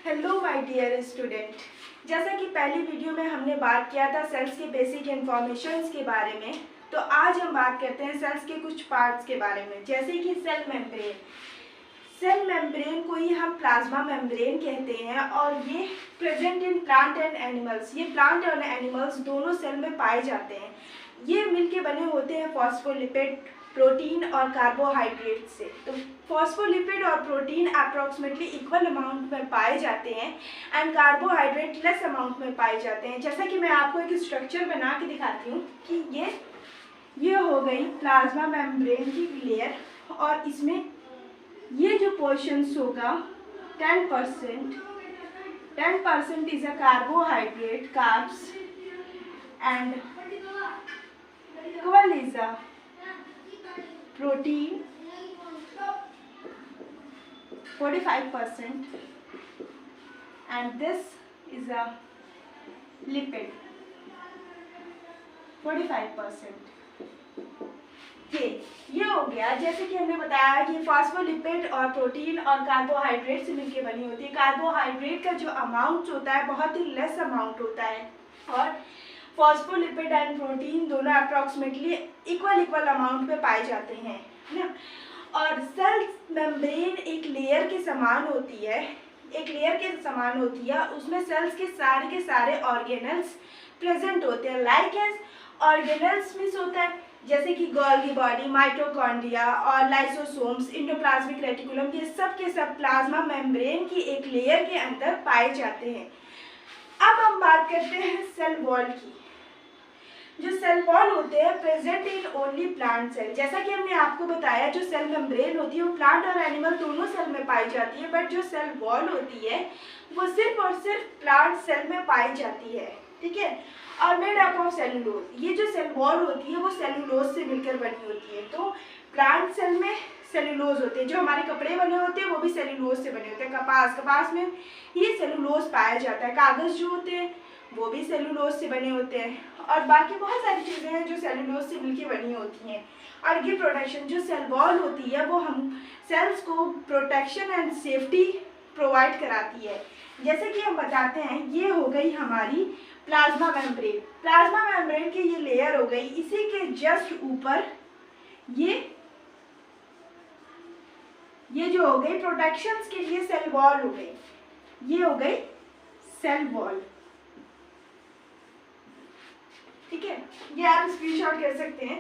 Hello my dear student, जैसा कि पहली वीडियो में हमने बात किया था सेल्स के बेसिक इन्फॉर्मेशंस के बारे में, तो आज हम बात करते हैं सेल्स के कुछ पार्ट्स के बारे में, जैसे कि सेल मेम्ब्रेन। सेल मेम्ब्रेन को ही हम प्लाज्मा मेम्ब्रेन कहते हैं और ये present in plant and animals, ये प्लांट और एनिमल्स दोनों सेल में पाए जाते हैं। ये मिलके बने होते हैं फॉस्फोलिपिड, प्रोटीन और कार्बोहाइड्रेट से। तो फॉस्फोलिपिड और प्रोटीन अप्रॉक्सीमेटली इक्वल अमाउंट में पाए जाते हैं एंड कार्बोहाइड्रेट लेस अमाउंट में पाए जाते हैं। जैसा कि मैं आपको एक स्ट्रक्चर बना के दिखाती हूँ कि ये हो गई प्लाज्मा मेम्ब्रेन की लेयर और इसमें ये जो पोर्शंस होगा 10% is a carbohydrate carbs and equal is a protein 45% and this is a lipid 45%। ये हो गया। जैसे कि हमने बताया कि फॉस्फोलिपिड और प्रोटीन और कार्बोहाइड्रेट से मिलकर बनी होती है। कार्बोहाइड्रेट का जो अमाउंट होता है बहुत ही लेस अमाउंट होता है और फॉस्फोलिपिड एंड प्रोटीन दोनों अप्रॉक्सीमेटली इक्वल अमाउंट में पाए जाते हैं, है ना। और सेल मेम्ब्रेन एक लेयर के समान होती है, उसमें सेल्स के सारे ऑर्गेनल्स प्रेजेंट होते हैं। लाइक एज ऑर्गेनल्स मीन्स होता है जैसे कि गोल्गी बॉडी, माइटोकॉन्ड्रिया और लाइसोसोम्स, एंडोप्लाज्मिक रेटिकुलम, ये सब के सब प्लाज्मा मेम्ब्रेन की एक लेयर के अंदर पाए जाते हैं। अब हम बात करते हैं सेल वॉल की। जो सेल वॉल होते हैं present in only plant cell. जैसा कि हमने आपको बताया जो सेल मेम्ब्रेन होती है वो प्लांट और एनिमल दोनों सेल में पाई जाती है, बट जो सेल वॉल होती है वो सिर्फ और सिर्फ प्लांट सेल में पाई जाती है, ठीक है। और मेड अप ऑफ सेलुलोज। ये जो सेल वॉल होती है वो सेलुलोज से मिलकर बनी होती है। तो प्लांट सेल में सेलुलोज होते हैं, जो हमारे कपड़े बने होते हैं वो भी सेलुलोज से बने होते हैं। कपास में ये सेलुलोज पाया जाता है। कागज जो होते हैं वो भी सेलुलोज से बने होते हैं और बाकी बहुत सारी चीज़ें हैं जो सेलुलोज से मिलके बनी होती हैं। और ये प्रोटेक्शन जो सेल वॉल होती है वो हम सेल्स को प्रोटेक्शन एंड सेफ्टी प्रोवाइड कराती है। जैसे कि हम बताते हैं ये हो गई हमारी प्लाज्मा मेम्ब्रेन। प्लाज्मा मेम्ब्रेन की ये लेयर हो गई। इसी के जस्ट ऊपर ये जो हो गई प्रोटेक्शंस के लिए सेल वॉल हो गई। ये हो गई सेल वॉल, ठीक है। ये आप स्क्रीनशॉट कर सकते हैं।